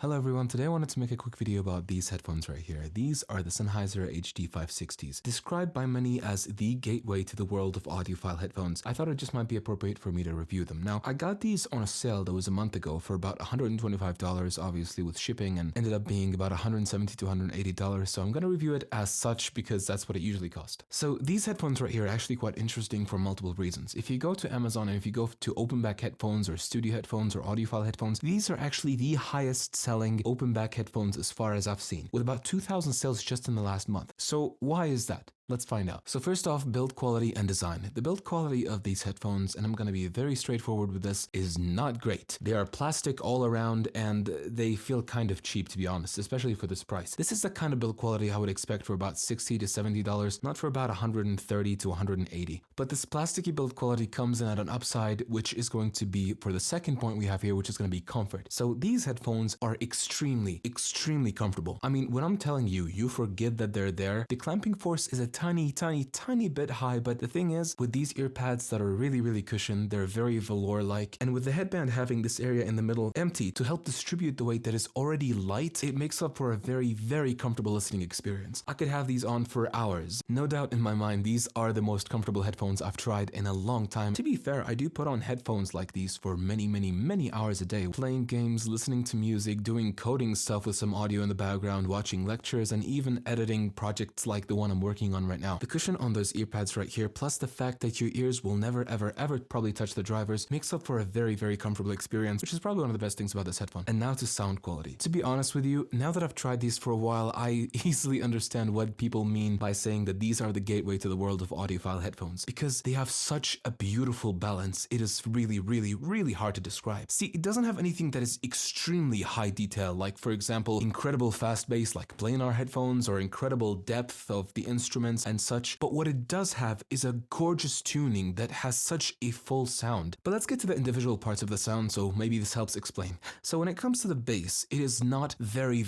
Hello everyone, today I wanted to make a quick video about these headphones right here. These are the Sennheiser HD560s, described by many as the gateway to the world of audiophile headphones. I thought it just might be appropriate for me to review them. Now, I got these on a sale that was a month ago for about $125, obviously with shipping, and ended up being about $170 to $180, so I'm going to review it as such because that's what it usually cost. So these headphones right here are actually quite interesting for multiple reasons. If you go to Amazon and if you go to Open-back headphones or studio headphones or audiophile headphones, these are actually the highest selling open-back headphones as far as I've seen, with about 2,000 sales just in the last month. So why is that? Let's find out. So first off, build quality and design. The build quality of these headphones, and I'm going to be very straightforward with this, is not great. They are plastic all around and they feel kind of cheap, to be honest, especially for this price. This is the kind of build quality I would expect for about $60 to $70, not for about $130 to $180. But this plasticky build quality comes in at an upside, which is going to be for the second point we have here, which is going to be comfort. So these headphones are extremely comfortable. I mean, when I'm telling you, you forget that they're there. The clamping force is a tiny bit high, but the thing is, with these ear pads that are really cushioned, they're very velour-like, and with the headband having this area in the middle empty to help distribute the weight that is already light, it makes up for a very comfortable listening experience. I could have these on for hours. No doubt in my mind, these are the most comfortable headphones I've tried in a long time. To be fair, I do put on headphones like these for many hours a day, playing games, listening to music, doing coding stuff with some audio in the background, watching lectures, and even editing projects like the one I'm working on right now. The cushion on those earpads right here, plus the fact that your ears will never ever probably touch the drivers, makes up for a very comfortable experience, which is probably one of the best things about this headphone. And now to sound quality. To be honest with you, now that I've tried these for a while, I easily understand what people mean by saying that these are the gateway to the world of audiophile headphones, because they have such a beautiful balance. It is really hard to describe. See, it doesn't have anything that is extremely high detail, like for example, incredible fast bass like planar headphones or incredible depth of the instruments and such, but what it does have is a gorgeous tuning that has such a full sound. But let's get to the individual parts of the sound, so maybe this helps explain. So when it comes to the bass, it is not very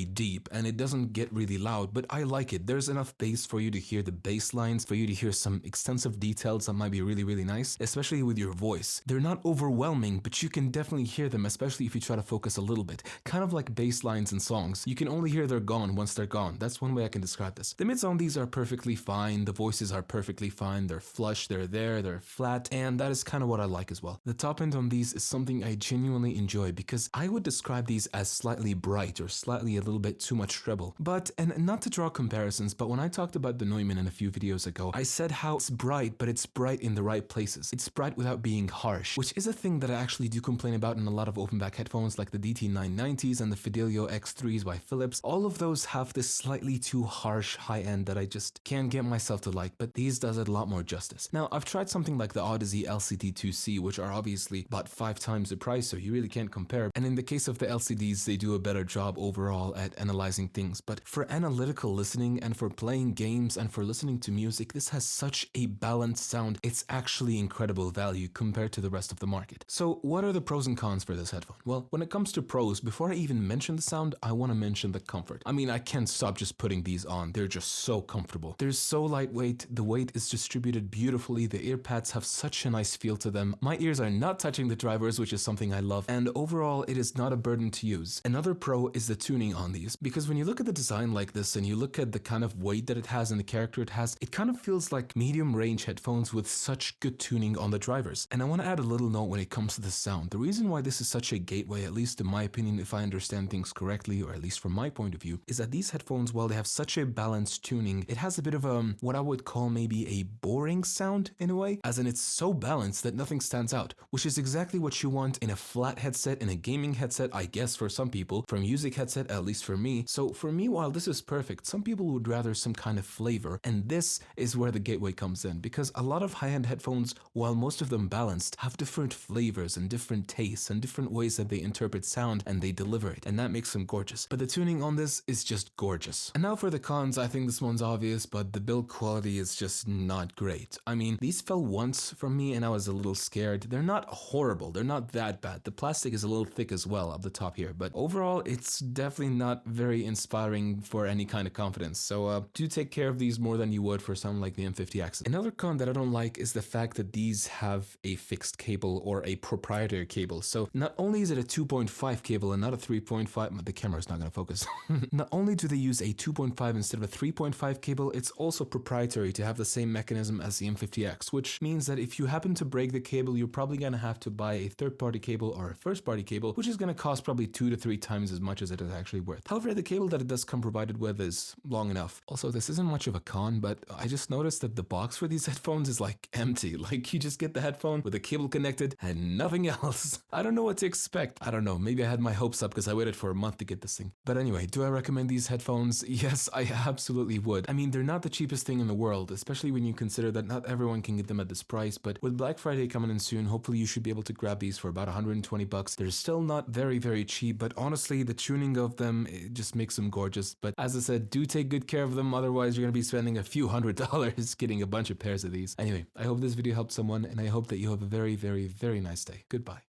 deep, and it doesn't get really loud, but I like it. There's enough bass for you to hear the bass lines, for you to hear some extensive details that might be really nice, especially with your voice. They're not overwhelming, but you can definitely hear them, especially if you try to focus a little bit. Kind of like bass lines in songs. You can only hear they're gone once they're gone. That's one way I can describe this. The mids on these are perfectly fine, the voices are perfectly fine, they're flush, they're there, they're flat, and that is kind of what I like as well. The top end on these is something I genuinely enjoy because I would describe these as slightly bright or slightly a little bit too much treble. But, and not to draw comparisons, but when I talked about the Neumann in a few videos ago, I said how it's bright, but it's bright in the right places. It's bright without being harsh, which is a thing that I actually do complain about in a lot of open-back headphones like the DT990s and the Fidelio X3s by Philips. All of those have this slightly too harsh high end that I just can't get myself to like, but these does it a lot more justice. Now, I've tried something like the Odyssey LCD2C, which are obviously about 5 times the price, so you really can't compare. And in the case of the LCDs, they do a better job overall at analyzing things. But for analytical listening and for playing games and for listening to music, this has such a balanced sound. It's actually incredible value compared to the rest of the market. So what are the pros and cons for this headphone? Well, when it comes to pros, before I even mention the sound, I want to mention the comfort. I mean, I can't stop just putting these on. They're just so comfortable. They're so lightweight, the weight is distributed beautifully, the ear pads have such a nice feel to them. My ears are not touching the drivers, which is something I love, and overall it is not a burden to use. Another pro is the tuning on these, because when you look at the design like this and you look at the kind of weight that it has and the character it has, it kind of feels like medium range headphones with such good tuning on the drivers. And I want to add a little note when it comes to the sound. The reason why this is such a gateway, at least in my opinion, if I understand things correctly, or at least from my point of view, is that these headphones, while they have such a balanced tuning, it has a bit of what I would call maybe a boring sound in a way, as in it's so balanced that nothing stands out, which is exactly what you want in a flat headset, in a gaming headset, I guess for some people, for a music headset, at least for me. So for me, while this is perfect, some people would rather some kind of flavor, and this is where the gateway comes in, because a lot of high-end headphones, while most of them balanced, have different flavors and different tastes and different ways that they interpret sound and they deliver it, and that makes them gorgeous. But the tuning on this is just gorgeous. And now for the cons, I think this one's obvious. obvious, but the build quality is just not great. I mean, these fell once from me and I was a little scared. They're not horrible, they're not that bad. The plastic is a little thick as well up the top here, but overall it's definitely not very inspiring for any kind of confidence. So do take care of these more than you would for something like the M50X. Another con that I don't like is the fact that these have a fixed cable or a proprietary cable. So not only is it a 2.5 cable and not a 3.5, the camera's not gonna focus. Not only do they use a 2.5 instead of a 3.5 cable, it's also proprietary to have the same mechanism as the M50X, which means that if you happen to break the cable, you're probably gonna have to buy a third-party cable or a first-party cable, which is gonna cost probably 2 to 3 times as much as it is actually worth. However, the cable that it does come provided with is long enough. Also, this isn't much of a con, but I just noticed that the box for these headphones is like empty. Like, you just get the headphone with the cable connected and nothing else. I don't know what to expect. I don't know, maybe I had my hopes up because I waited for a month to get this thing. But anyway, do I recommend these headphones? Yes, I absolutely would. I mean, they're not the cheapest thing in the world, especially when you consider that not everyone can get them at this price, but with Black Friday coming in soon, hopefully you should be able to grab these for about 120 bucks. They're still not very, very cheap, but honestly, the tuning of them, it just makes them gorgeous. But as I said, do take good care of them, otherwise you're gonna be spending a few $100s getting a bunch of pairs of these. Anyway, I hope this video helped someone, and I hope that you have a very, very, very nice day. Goodbye.